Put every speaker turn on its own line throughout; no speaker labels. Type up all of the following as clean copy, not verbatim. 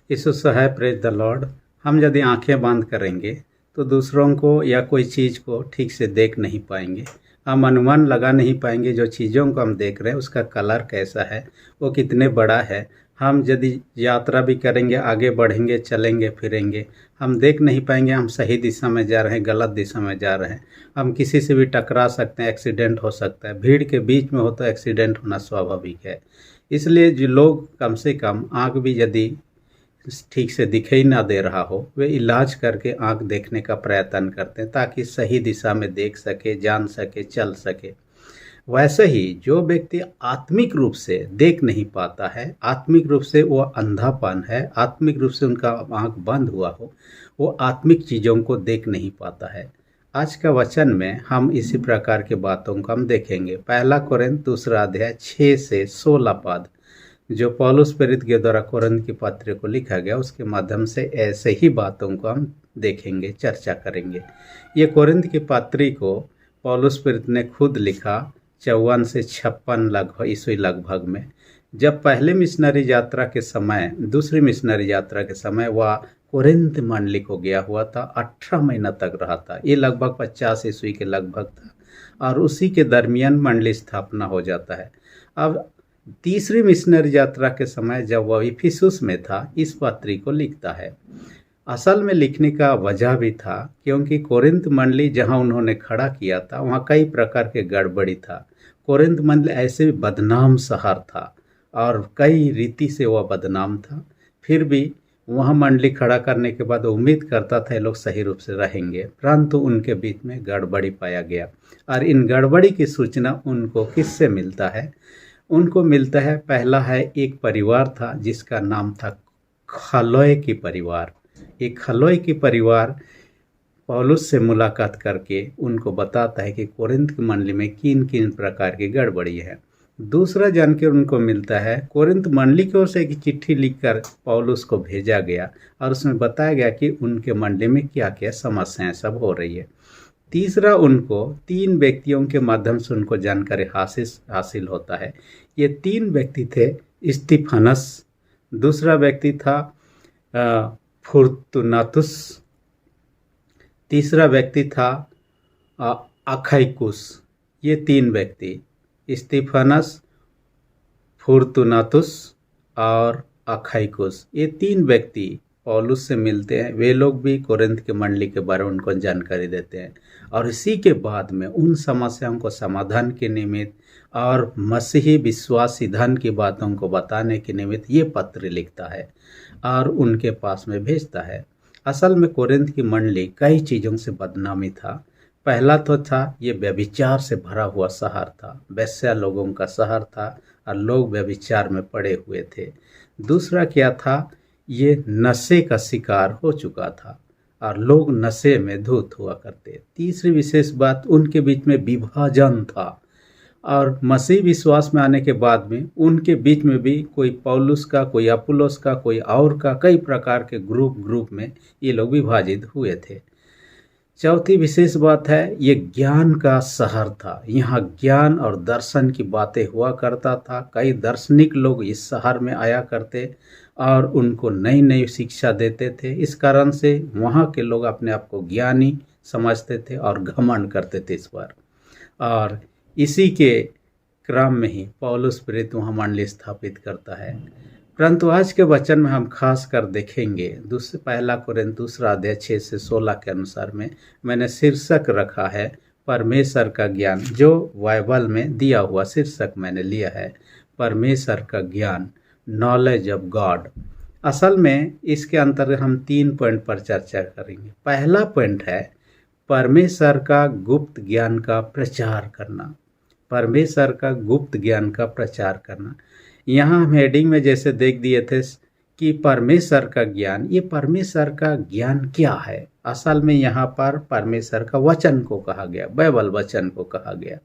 यीशु है, praise the Lord. हम यदि आंखें बंद करेंगे तो दूसरों को या कोई चीज़ को ठीक से देख नहीं पाएंगे। हम अनुमान लगा नहीं पाएंगे जो चीज़ों को हम देख रहे हैं उसका कलर कैसा है, वो कितने बड़ा है। हम यदि यात्रा भी करेंगे, आगे बढ़ेंगे, चलेंगे फिरेंगे, हम देख नहीं पाएंगे हम सही दिशा में जा रहे हैं, गलत दिशा में जा रहे हैं। हम किसी से भी टकरा सकते हैं, एक्सीडेंट हो सकता है। भीड़ के बीच में हो तो एक्सीडेंट होना स्वाभाविक है। इसलिए जो लोग कम से कम आँख भी यदि ठीक से दिखाई ना दे रहा हो, वे इलाज करके आंख देखने का प्रयत्न करते हैं ताकि सही दिशा में देख सके, जान सके, चल सके। वैसे ही जो व्यक्ति आत्मिक रूप से देख नहीं पाता है, आत्मिक रूप से वो अंधापन है, आत्मिक रूप से उनका आंख बंद हुआ हो, वो आत्मिक चीज़ों को देख नहीं पाता है। आज का वचन में हम इसी प्रकार के बातों को हम देखेंगे। पहला कोरिन्थ 2 6 से 16 पद जो पौलुस प्रेरित के द्वारा कोरिन्थ की पत्र को लिखा गया, उसके माध्यम से ऐसे ही बातों को हम देखेंगे, चर्चा करेंगे। ये कोरिन्थ की पत्री को पौलुस प्रेरित ने खुद लिखा 54 से 56 लगभग ईस्वी लगभग में। जब पहले मिशनरी यात्रा के समय, दूसरी मिशनरी यात्रा के समय वह कोरिन्थ मंडली को गया हुआ था। 18 महीना तक रहा था। ये लगभग 50 ईस्वी के लगभग था और उसी के दरमियान मंडली स्थापना हो जाता है। अब तीसरी मिशनरी यात्रा के समय जब वह इफिसुस में था, इस पत्री को लिखता है। असल में लिखने का वजह भी था क्योंकि कोरिन्थ मंडली जहां उन्होंने खड़ा किया था वहां कई प्रकार के गड़बड़ी था। कोरिन्थ मंडली ऐसे बदनाम शहर था और कई रीति से वह बदनाम था। फिर भी वहाँ मंडली खड़ा करने के बाद उम्मीद करता था ये लोग सही रूप से रहेंगे, परंतु उनके बीच में गड़बड़ी पाया गया। और इन गड़बड़ी की सूचना उनको किससे मिलता है? उनको मिलता है, पहला है एक परिवार था जिसका नाम था खलोए की परिवार। एक खलोए की परिवार पौलुस से मुलाकात करके उनको बताता है कि कोरिन्थ की मंडली में किन किन प्रकार की गड़बड़ी है। दूसरा जानकर उनको मिलता है, कोरिन्थ मंडली की ओर से एक चिट्ठी लिखकर पौलुस को भेजा गया और उसमें बताया गया कि उनके मंडली में क्या क्या समस्याएं सब हो रही है। तीसरा, उनको 3 व्यक्तियों के माध्यम से उनको जानकारी हासिल होता है। ये 3 व्यक्ति थे, स्तिफनस, दूसरा व्यक्ति था फुर्तुनातुस, तीसरा व्यक्ति था अखाइकुस। ये 3 व्यक्ति, स्तिफनस, फुर्तुनातुस और अखाइकुस, ये 3 व्यक्ति पौलुस से मिलते हैं। वे लोग भी कोरिन्थ के मंडली के बारे में उनको जानकारी देते हैं और इसी के बाद में उन समस्याओं को समाधान के निमित्त और मसीही विश्वास सिद्धांत की बातों को बताने के निमित्त ये पत्र लिखता है और उनके पास में भेजता है। असल में कोरिन्थ की मंडली कई चीज़ों से बदनामी था। पहला तो था ये व्यभिचार से भरा हुआ शहर था, वैश्या लोगों का शहर था और लोग व्यभिचार में पड़े हुए थे। दूसरा क्या था, ये नशे का शिकार हो चुका था और लोग नशे में धुत हुआ करते। तीसरी विशेष बात, उनके बीच में विभाजन था और मसीह विश्वास में आने के बाद में उनके बीच में भी कोई पौलुस का, कोई अपुल्लोस का, कोई और का, कई प्रकार के ग्रुप में ये लोग विभाजित हुए थे। चौथी विशेष बात है, ये ज्ञान का शहर था। यहाँ ज्ञान और दर्शन की बातें हुआ करता था। कई दार्शनिक लोग इस शहर में आया करते और उनको नई नई शिक्षा देते थे। इस कारण से वहाँ के लोग अपने आप को ज्ञानी समझते थे और घमंड करते थे इस पर। और इसी के क्रम में ही पौलुस प्रेरित वहाँ मंडली स्थापित करता है। परंतु आज के वचन में हम खास कर देखेंगे पहला कोरिन्थ 2 6 से 16 के अनुसार में मैंने शीर्षक रखा है परमेश्वर का ज्ञान। जो बाइबल में दिया हुआ शीर्षक मैंने लिया है परमेश्वर का ज्ञान, नॉलेज ऑफ गॉड। असल में इसके अंतर्गत हम 3 पॉइंट पर चर्चा करेंगे। पहला पॉइंट है परमेश्वर का गुप्त ज्ञान का प्रचार करना। परमेश्वर का गुप्त ज्ञान का प्रचार करना। यहाँ हम हेडिंग में जैसे देख दिए थे कि परमेश्वर का ज्ञान, ये परमेश्वर का ज्ञान क्या है? असल में यहाँ पर परमेश्वर का वचन को कहा गया, बाइबल वचन को कहा गया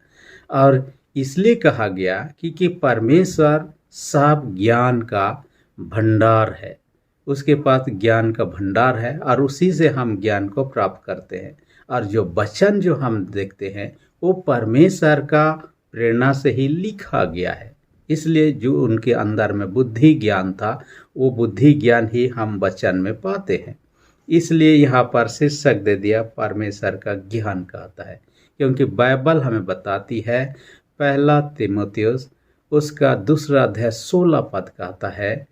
और इसलिए कहा गया कि परमेश्वर सब ज्ञान का भंडार है। उसके पास ज्ञान का भंडार है और उसी से हम ज्ञान को प्राप्त करते हैं। और जो वचन जो हम देखते हैं वो परमेश्वर का प्रेरणा से ही लिखा गया है। इसलिए जो उनके अंदर में बुद्धि ज्ञान था, वो बुद्धि ज्ञान ही हम वचन में पाते हैं। इसलिए यहाँ पर शीर्षक दे दिया परमेश्वर का ज्ञान कहता है, क्योंकि बाइबल हमें बताती है, पहला तीमुथियुस उसका 2 अध्याय 16 पद कहता है,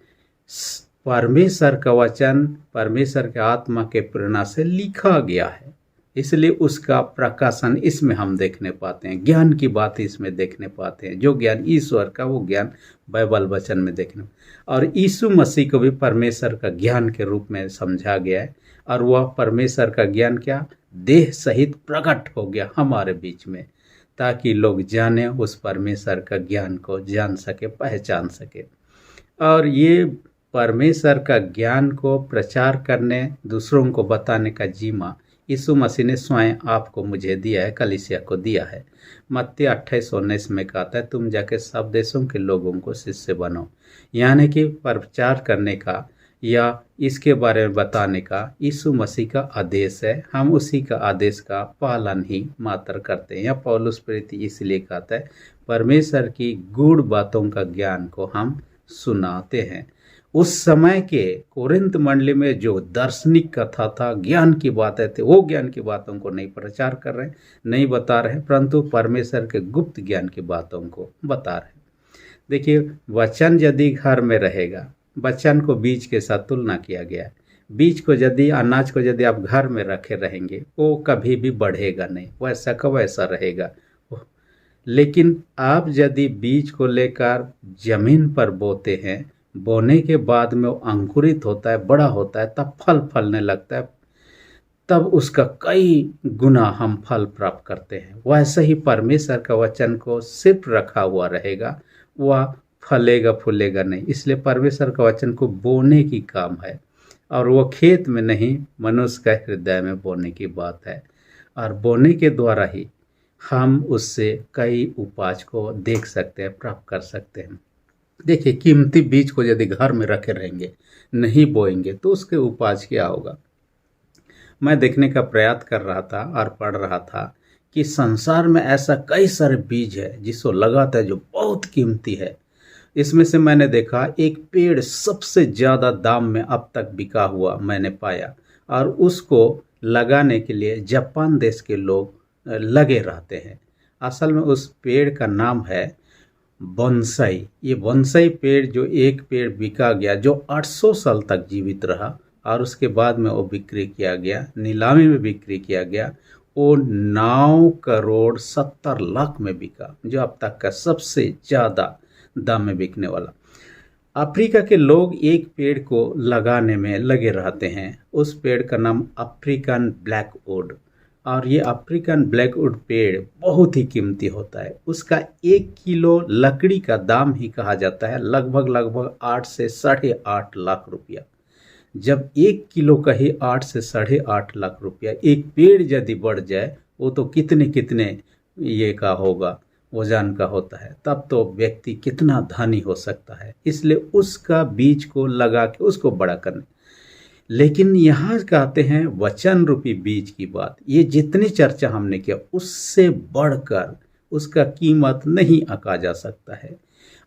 परमेश्वर का वचन परमेश्वर के आत्मा के प्रेरणा से लिखा गया है। इसलिए उसका प्रकाशन इसमें हम देखने पाते हैं, ज्ञान की बात इसमें देखने पाते हैं। जो ज्ञान ईश्वर का, वो ज्ञान बाइबल वचन में देखने, और यीशु मसीह को भी परमेश्वर का ज्ञान के रूप में समझा गया है। और वह परमेश्वर का ज्ञान क्या, देह सहित प्रकट हो गया हमारे बीच में, ताकि लोग जाने, उस परमेश्वर का ज्ञान को जान सके, पहचान सके। और ये परमेश्वर का ज्ञान को प्रचार करने, दूसरों को बताने का जिम्मा यीशु मसीह ने स्वयं आपको, मुझे दिया है, कलीसिया को दिया है। मत्ती 28:19 में कहता है, तुम जाके सब देशों के लोगों को शिष्य बनो। यानी कि प्रचार करने का या इसके बारे में बताने का यीशु मसीह का आदेश है। हम उसी का आदेश का पालन ही मात्र करते हैं। या पौलुस प्रेरित इसलिए कहता है, परमेश्वर की गूढ़ बातों का ज्ञान को हम सुनाते हैं। उस समय के कोरिन्थ मंडली में जो दार्शनिक कथा था, ज्ञान की बातें थे, वो ज्ञान की बातों को नहीं प्रचार कर रहे, नहीं बता रहे, परंतु परमेश्वर के गुप्त ज्ञान की बातों को बता रहे। देखिए, वचन यदि घर में रहेगा, वचन को बीज के साथ तुलना किया गया है। बीज को यदि, अनाज को यदि आप घर में रखे रहेंगे, वो कभी भी बढ़ेगा नहीं, वैसा का वैसा रहेगा। लेकिन आप यदि बीज को लेकर जमीन पर बोते हैं, बोने के बाद में वो अंकुरित होता है, बड़ा होता है, तब फल फलने लगता है, तब उसका कई गुना हम फल प्राप्त करते हैं। वैसे ही परमेश्वर का वचन को सिर्फ रखा हुआ रहेगा, वह फलेगा फूलेगा नहीं। इसलिए परमेश्वर का वचन को बोने की काम है, और वो खेत में नहीं, मनुष्य का हृदय में बोने की बात है। और बोने के द्वारा ही हम उससे कई उपज को देख सकते हैं, प्राप्त कर सकते हैं। देखिए, कीमती बीज को यदि घर में रखे रहेंगे, नहीं बोएंगे, तो उसके उपज क्या होगा। मैं देखने का प्रयास कर रहा था और पढ़ रहा था कि संसार में ऐसा कई सारे बीज है जिसको लगाता है, जो बहुत कीमती है। इसमें से मैंने देखा, एक पेड़ सबसे ज़्यादा दाम में अब तक बिका हुआ मैंने पाया, और उसको लगाने के लिए जापान देश के लोग लगे रहते हैं। असल में उस पेड़ का नाम है बोनसाई। ये बोनसाई पेड़, जो एक पेड़ बिका गया, जो 800 साल तक जीवित रहा, और उसके बाद में वो बिक्री किया गया, नीलामी में बिक्री किया गया। वो 9,70,00,000 में बिका, जो अब तक का सबसे ज़्यादा दाम में बिकने वाला। अफ्रीका के लोग एक पेड़ को लगाने में लगे रहते हैं। उस पेड़ का नाम अफ्रीकन ब्लैकवुड, और ये अफ्रीकन ब्लैकवुड पेड़ बहुत ही कीमती होता है। उसका 1 किलो लकड़ी का दाम ही कहा जाता है लगभग 8 से 8.5 लाख रुपया। जब 1 किलो का ही 8 से 8.5 लाख रुपया, एक पेड़ यदि बढ़ जाए, वो तो कितने ये का होगा, वजन का होता है, तब तो व्यक्ति कितना धनी हो सकता है। इसलिए उसका बीज को लगा के उसको बड़ा करने। लेकिन यहाँ कहते हैं वचन रूपी बीज की बात, ये जितनी चर्चा हमने किया, उससे बढ़कर उसका कीमत नहीं आंका जा सकता है।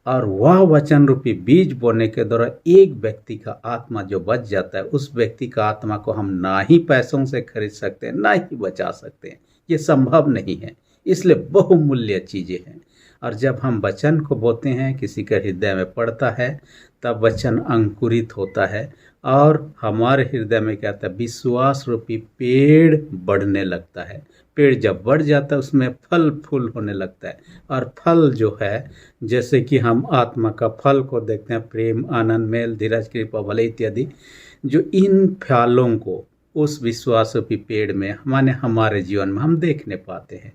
और वह वचन रूपी बीज बोने के द्वारा एक व्यक्ति का आत्मा जो बच जाता है, उस व्यक्ति का आत्मा को हम ना ही पैसों से खरीद सकते हैं, ना ही बचा सकते हैं। ये संभव नहीं है। इसलिए बहुमूल्य चीज़ें हैं। और जब हम वचन को बोते हैं, किसी के हृदय में पड़ता है, तब वचन अंकुरित होता है, और हमारे हृदय में क्या होता है, विश्वास रूपी पेड़ बढ़ने लगता है। पेड़ जब बढ़ जाता है, उसमें फल फूल होने लगता है। और फल जो है, जैसे कि हम आत्मा का फल को देखते हैं, प्रेम, आनंद, मेल, धीरज, कृपा, भलाई इत्यादि, जो इन फलों को उस विश्वास रूपी पेड़ में माने हमारे जीवन में हम देखने पाते हैं।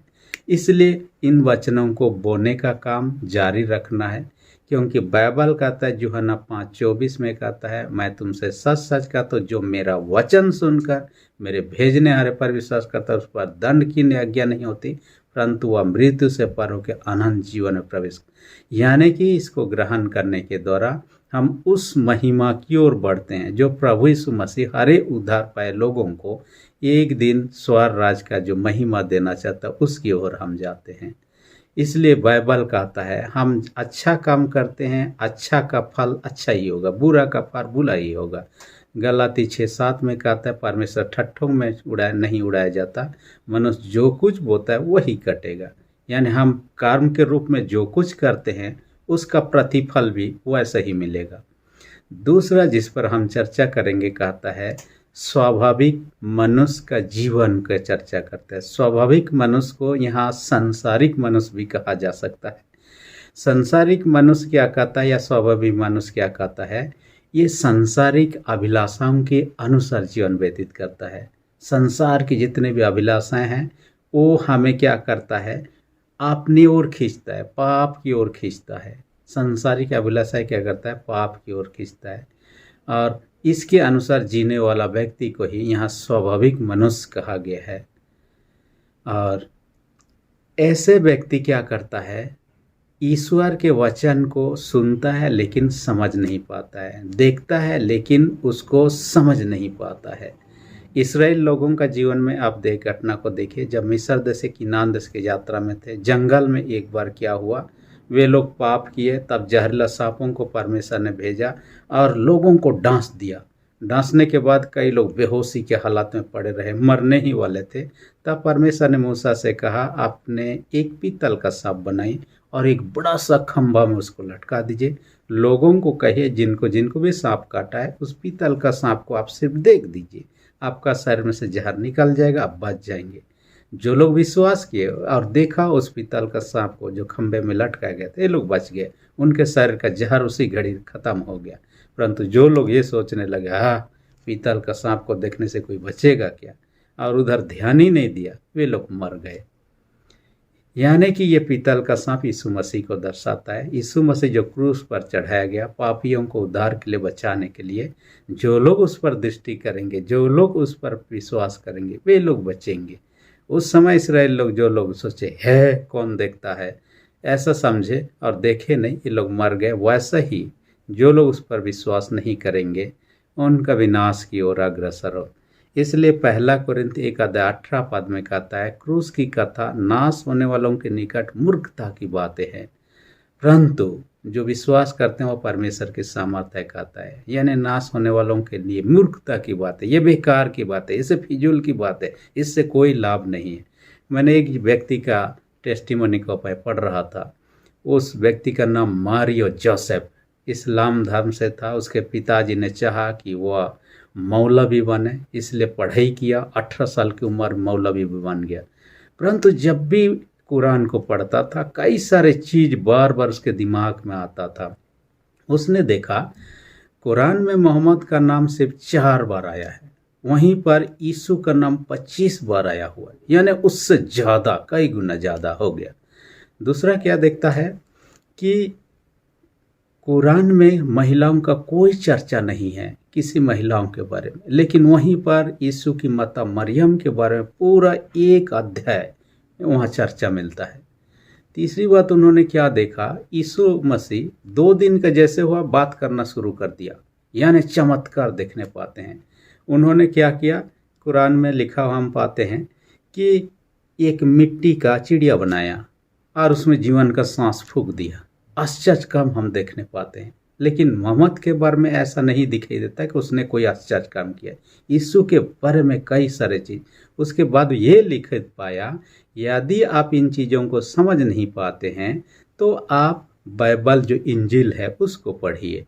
इसलिए इन वचनों को बोने का काम जारी रखना है, क्योंकि बाइबल कहता है, यूहन्ना 5:24 में कहता है, मैं तुमसे सच सच कहता हूँ, जो मेरा वचन सुनकर मेरे भेजने वाले पर विश्वास करता है, उस पर दंड की आज्ञा नहीं होती, परंतु वह मृत्यु से पर होकर अनंत जीवन में प्रवेश। यानी कि इसको ग्रहण करने के द्वारा हम उस महिमा की ओर बढ़ते हैं, जो प्रभु यीशु मसीह हरे उद्धार पाए लोगों को एक दिन स्वर्ग राज का जो महिमा देना चाहता है, उसकी ओर हम जाते हैं। इसलिए बाइबल कहता है हम अच्छा काम करते हैं, अच्छा का फल अच्छा ही होगा, बुरा का फल बुरा ही होगा। गलाती 6:7 में कहता है परमेश्वर ठट्ठों में नहीं उड़ाया जाता, मनुष्य जो कुछ बोता है वही कटेगा। यानी हम कर्म के रूप में जो कुछ करते हैं उसका प्रतिफल भी वैसा ही मिलेगा। दूसरा जिस पर हम चर्चा करेंगे कहता है स्वाभाविक मनुष्य का जीवन का चर्चा करते हैं। स्वाभाविक मनुष्य को यहाँ सांसारिक मनुष्य भी कहा जा सकता है। सांसारिक मनुष्य क्या कहता है या स्वाभाविक मनुष्य क्या कहता है? ये सांसारिक अभिलाषाओं के अनुसार जीवन व्यतीत करता है। संसार की जितने भी अभिलाषाएं हैं वो हमें क्या करता है? अपनी ओर खींचता है, पाप की ओर खींचता है। सांसारिक अभिलाषाएं क्या करता है? पाप की ओर खींचता है। और इसके अनुसार जीने वाला व्यक्ति को ही यहाँ स्वाभाविक मनुष्य कहा गया है। और ऐसे व्यक्ति क्या करता है? ईश्वर के वचन को सुनता है लेकिन समझ नहीं पाता है, देखता है लेकिन उसको समझ नहीं पाता है। इस्राएल लोगों का जीवन में आप घटना को देखिए। जब मिस्र देश से किनान देश की यात्रा में थे, जंगल में एक बार क्या हुआ, वे लोग पाप किए, तब जहरीला सांपों को परमेश्वर ने भेजा और लोगों को डांस दिया। डांसने के बाद कई लोग बेहोशी के हालात में पड़े रहे, मरने ही वाले थे। तब परमेश्वर ने मूसा से कहा आपने एक पीतल का सांप बनाई और एक बड़ा सा खंभा में उसको लटका दीजिए। लोगों को कहिए जिनको जिनको भी सांप काटा है उस पीतल का सांप को आप सिर्फ देख दीजिए, आपका शरीर में से जहर निकल जाएगा, आप बच जाएंगे। जो लोग विश्वास किए और देखा उस पीतल का सांप को जो खंभे में लटका गया था, ये लोग बच गए, उनके शरीर का जहर उसी घड़ी खत्म हो गया। परंतु जो लोग ये सोचने लगे हाँ पीतल का सांप को देखने से कोई बचेगा क्या, और उधर ध्यान ही नहीं दिया, वे लोग मर गए। यानी कि ये पीतल का सांप यीशु मसीह को दर्शाता है। यीशु मसीह जो क्रूस पर चढ़ाया गया पापियों को उद्धार के लिए, बचाने के लिए, जो लोग उस पर दृष्टि करेंगे, जो लोग उस पर विश्वास करेंगे, वे लोग बचेंगे। उस समय इस्राएल लोग, जो लोग सोचे है कौन देखता है, ऐसा समझे और देखे नहीं, ये लोग मर गए। वैसा ही जो लोग उस पर विश्वास नहीं करेंगे उनका विनाश की ओर अग्रसर हो। इसलिए 1 कोरिन्थ 1:18 में कहता है क्रूस की कथा नाश होने वालों के निकट मूर्खता की बातें हैं, परंतु जो विश्वास करते हैं वो परमेश्वर के सामर्थ्य कहता है। यानी नाश होने वालों के लिए मूर्खता की बात है, ये बेकार की बात है, इससे फिजूल की बात है, इससे कोई लाभ नहीं है। मैंने एक व्यक्ति का टेस्टिमोनी को पढ़ रहा था। उस व्यक्ति का नाम मारियो जोसेफ इस्लाम धर्म से था। उसके पिताजी ने चाहा कि वह मौलवी बने, इसलिए पढ़ाई किया। 18 साल की उम्र मौलवी भी बन गया। परंतु जब भी कुरान को पढ़ता था कई सारे चीज़ बार बार उसके दिमाग में आता था। उसने देखा कुरान में मोहम्मद का नाम सिर्फ 4 बार आया है, वहीं पर यीशु का नाम 25 बार आया हुआ है, यानी उससे ज़्यादा, कई गुना ज़्यादा हो गया। दूसरा क्या देखता है कि कुरान में महिलाओं का कोई चर्चा नहीं है, किसी महिलाओं के बारे में, लेकिन वहीं पर यीशु की माता मरियम के बारे में पूरा एक अध्याय वहाँ चर्चा मिलता है। तीसरी बात उन्होंने क्या देखा, यीशु मसीह 2 दिन का जैसे हुआ बात करना शुरू कर दिया, यानी चमत्कार देखने पाते हैं। उन्होंने क्या किया, कुरान में लिखा हुआ हम पाते हैं कि एक मिट्टी का चिड़िया बनाया और उसमें जीवन का सांस फूंक दिया। आश्चर्य काम हम देखने पाते हैं, लेकिन मोहम्मद के बारे में ऐसा नहीं दिखाई देता कि उसने कोई आश्चर्य काम किया। यीशु के बारे में कई सारे चीज़। उसके बाद ये लिख पाया, यदि आप इन चीज़ों को समझ नहीं पाते हैं तो आप बाइबल जो इंजील है उसको पढ़िए।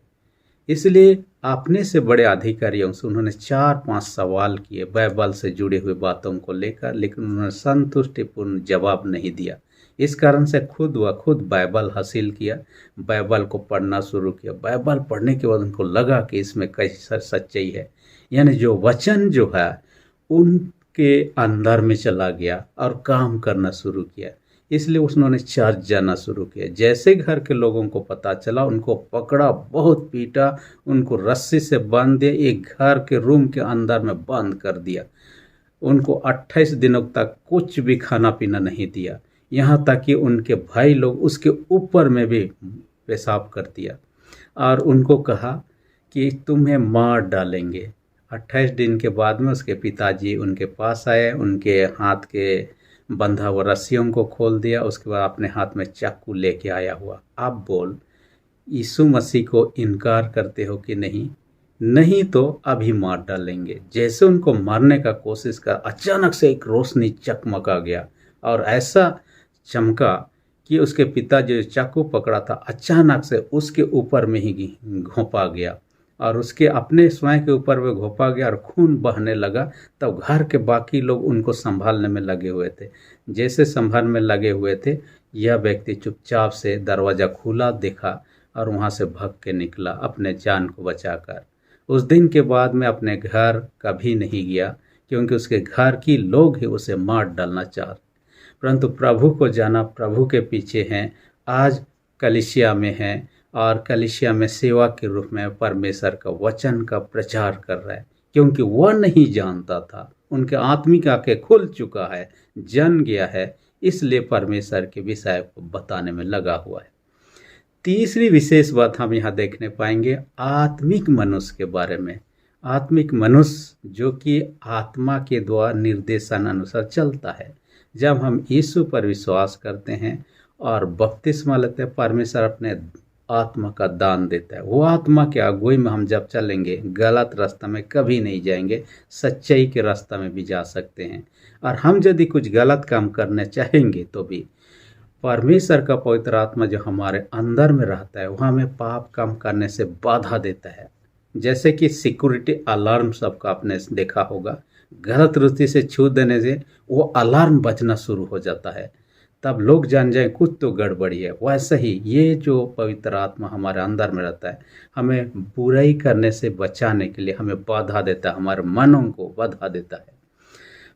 इसलिए अपने से बड़े अधिकारियों से उन्होंने 4-5 सवाल किए बाइबल से जुड़े हुए बातों को लेकर, लेकिन उन्होंने संतुष्टिपूर्ण जवाब नहीं दिया। इस कारण से खुद बाइबल हासिल किया, बाइबल को पढ़ना शुरू किया। बाइबल पढ़ने के बाद उनको लगा कि इसमें कई सारी सच्चाई है, यानी जो वचन जो है उनके अंदर में चला गया और काम करना शुरू किया। इसलिए उन्होंने चर्च जाना शुरू किया। जैसे घर के लोगों को पता चला उनको पकड़ा, बहुत पीटा, उनको रस्सी से बांध दिया, एक घर के रूम के अंदर में बंद कर दिया। उनको 28 दिनों तक कुछ भी खाना पीना नहीं दिया, यहाँ तक कि उनके भाई लोग उसके ऊपर में भी पेशाब कर दिया और उनको कहा कि तुम्हें मार डालेंगे। 28 दिन के बाद में उसके पिताजी उनके पास आए, उनके हाथ के बंधा हुआ रस्सियों को खोल दिया, उसके बाद अपने हाथ में चाकू लेके आया हुआ। अब बोल, यीशु मसीह को इनकार करते हो कि नहीं? नहीं तो अभी मार डालेंगे। जैसे उनको मारने का कोशिश कर, अचानक से एक रोशनी चकमका गया और ऐसा चमका कि उसके पिता जो चाकू पकड़ा था अचानक से उसके ऊपर में ही घोंपा गया और उसके अपने स्वयं के ऊपर में घोंपा गया और खून बहने लगा। तब घर के बाकी लोग उनको संभालने में लगे हुए थे। जैसे संभालने में लगे हुए थे, यह व्यक्ति चुपचाप से दरवाज़ा खुला देखा और वहाँ से भाग के निकला अपने जान को बचाकर। उस दिन के बाद मैं अपने घर कभी नहीं गया, क्योंकि उसके घर की लोग ही उसे मार डालना चाहते। परंतु प्रभु को जाना, प्रभु के पीछे हैं, आज कलीसिया में हैं और कलीसिया में सेवा के रूप में परमेश्वर का वचन का प्रचार कर रहा है। क्योंकि वह नहीं जानता था, उनके आत्मिक आंखें खुल चुका है, जान गया है, इसलिए परमेश्वर के विषय को बताने में लगा हुआ है। तीसरी विशेष बात हम यहाँ देखने पाएंगे आत्मिक मनुष्य के बारे में। आत्मिक मनुष्य जो कि आत्मा के द्वारा निर्देशन अनुसार चलता है। जब हम यीशु पर विश्वास करते हैं और बपतिस्मा लेते हैं, परमेश्वर अपने आत्मा का दान देता है। वो आत्मा के अगुवाई में हम जब चलेंगे, गलत रास्ता में कभी नहीं जाएंगे, सच्चाई के रास्ता में भी जा सकते हैं। और हम यदि कुछ गलत काम करने चाहेंगे तो भी परमेश्वर का पवित्र आत्मा जो हमारे अंदर में रहता है, वह हमें पाप काम करने से बाधा देता है। जैसे कि सिक्योरिटी अलार्म सबका आपने देखा होगा, गलत रुचि से छू देने से वो अलार्म बजना शुरू हो जाता है, तब लोग जान जाए कुछ तो गड़बड़ी है। वैसे ही ये जो पवित्र आत्मा हमारे अंदर में रहता है, हमें बुराई करने से बचाने के लिए हमें बाधा देता है, हमारे मनों को बाधा देता है,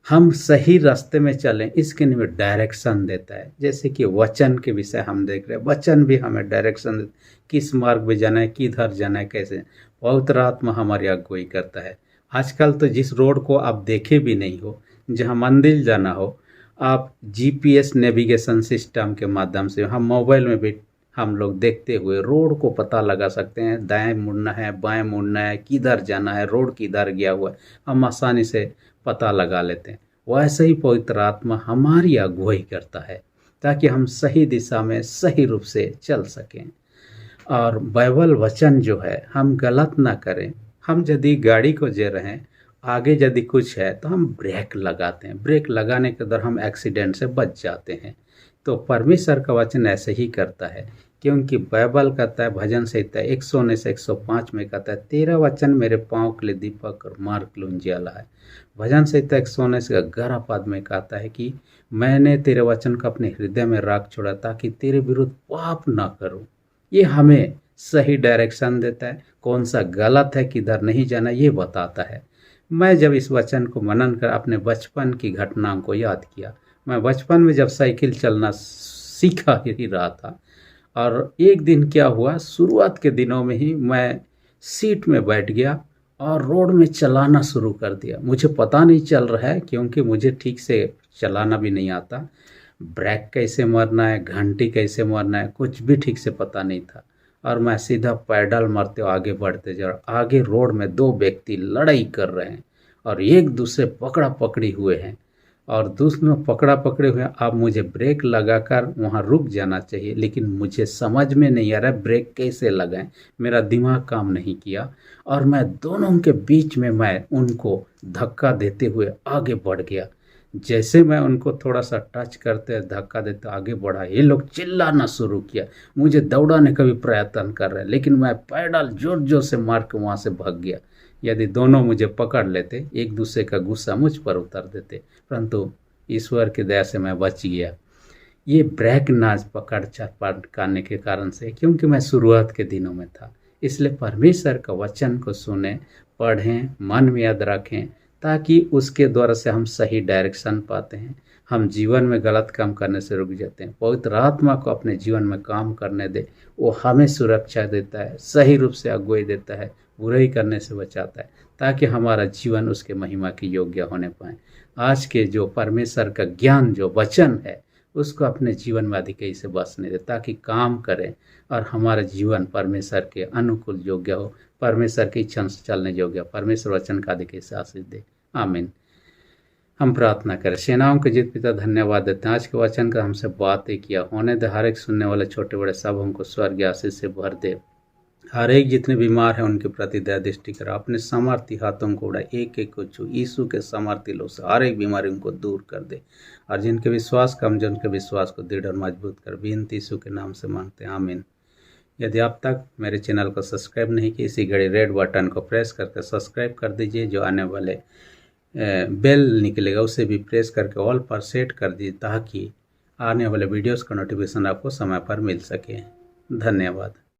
हम सही रास्ते में चलें इसके लिए डायरेक्शन देता है। जैसे कि वचन के विषय हम देख रहे हैं, वचन भी हमें डायरेक्शन देता है, किस मार्ग में जाना है, किधर जाना है, कैसे। पवित्र आत्मा हमारी अगुवाई करता है। आजकल तो जिस रोड को आप देखे भी नहीं हो, जहाँ मंदिर जाना हो, आप जीपीएस नेविगेशन सिस्टम के माध्यम से हम मोबाइल में भी हम लोग देखते हुए रोड को पता लगा सकते हैं। दाएं मुड़ना है, बाएं मुड़ना है, किधर जाना है, रोड किधर गया हुआ है, हम आसानी से पता लगा लेते हैं। वैसे ही पवित्र आत्मा हमारी अगुवाई करता है ताकि हम सही दिशा में सही रूप से चल सकें। और बाइबल वचन जो है, हम गलत ना करें। हम यदि गाड़ी को जे रहे हैं, आगे यदि कुछ है तो हम ब्रेक लगाते हैं। ब्रेक लगाने के दौरान हम एक्सीडेंट से बच जाते हैं। तो परमेश्वर का वचन ऐसे ही करता है, क्योंकि बाइबल कहता है, भजन संहिता 119 से 105 में कहता है, तेरा वचन मेरे पाँव के लिए दीपक और मार्ग के लिए उजियाला है। भजन संहिता 119 का 11 पद में कहता है कि मैंने तेरे वचन को अपने हृदय में राख छोड़ा ताकि तेरे विरुद्ध पाप ना करूं। ये हमें सही डायरेक्शन देता है, कौन सा गलत है, किधर नहीं जाना, ये बताता है। मैं जब इस वचन को मनन कर अपने बचपन की घटनाओं को याद किया, मैं बचपन में जब साइकिल चलना सीखा ही रहा था, और एक दिन क्या हुआ, शुरुआत के दिनों में ही मैं सीट में बैठ गया और रोड में चलाना शुरू कर दिया। मुझे पता नहीं चल रहा है, क्योंकि मुझे ठीक से चलाना भी नहीं आता। ब्रेक कैसे मारना है, घंटी कैसे मारना है, कुछ भी ठीक से पता नहीं था। और मैं सीधा पैडल मारते हुए आगे बढ़ते जा रहा। आगे रोड में दो व्यक्ति लड़ाई कर रहे हैं और एक दूसरे पकड़ा पकड़ी हुए हैं, और दूसरे में पकड़ा पकड़े हुए। अब मुझे ब्रेक लगाकर वहाँ रुक जाना चाहिए, लेकिन मुझे समझ में नहीं आ रहा है ब्रेक कैसे लगाएं। मेरा दिमाग काम नहीं किया और मैं दोनों के बीच में मैं उनको धक्का देते हुए आगे बढ़ गया। जैसे मैं उनको थोड़ा सा टच करते धक्का देते आगे बढ़ा, ये लोग चिल्लाना शुरू किया, मुझे दौड़ाने का भी प्रयत्न कर रहे हैं, लेकिन मैं पैडल जोर जोर से मार के वहाँ से भाग गया। यदि दोनों मुझे पकड़ लेते, एक दूसरे का गुस्सा मुझ पर उतर देते, परंतु ईश्वर की दया से मैं बच गया। ये ब्रेक ना पकड़ करने के कारण से, क्योंकि मैं शुरुआत के दिनों में था। इसलिए परमेश्वर का वचन को सुने, पढ़ें, मन में याद रखें, ताकि उसके द्वारा से हम सही डायरेक्शन पाते हैं। हम जीवन में गलत काम करने से रुक जाते हैं। पवित्र आत्मा को अपने जीवन में काम करने दे, वो हमें सुरक्षा देता है, सही रूप से अगुवाई देता है, बुराई करने से बचाता है, ताकि हमारा जीवन उसके महिमा की योग्य होने पाए। आज के जो परमेश्वर का ज्ञान, जो वचन है, उसको अपने जीवन में अधिकई से बसने दे, ताकि काम करें और हमारा जीवन परमेश्वर के अनुकूल योग्य हो, परमेश्वर की इच्छा से चलने योग्य। परमेश्वर वचन का अधिकई से आशीष दे। आमीन। हम प्रार्थना करें। सेनाओं के जीत पिता धन्यवाद देते हैं, आज के वचन का हमसे बातें किया, होने दे हर एक सुनने वाले छोटे बड़े सब हमको स्वर्ग आशीष से भर दे। हर एक जितने बीमार हैं उनके प्रति दया दृष्टि कर, अपने सामर्थ्य हाथों को उड़ा, एक एक को छू, यीशु के सामर्थ्य लो से हर एक बीमारी उनको दूर कर दे। और जिनके विश्वास कमजोर उनके विश्वास को दृढ़ और मजबूत कर, विनती यीशु के नाम से मांगते हैं, आमीन। यदि आप तक मेरे चैनल को सब्सक्राइब नहीं किए, इसी घड़ी रेड बटन को प्रेस करके सब्सक्राइब कर दीजिए। जो आने वाले बेल निकलेगा उसे भी प्रेस करके ऑल पर सेट कर दीजिए, ताकि आने वाले वीडियोस का नोटिफिकेशन आपको समय पर मिल सके। धन्यवाद।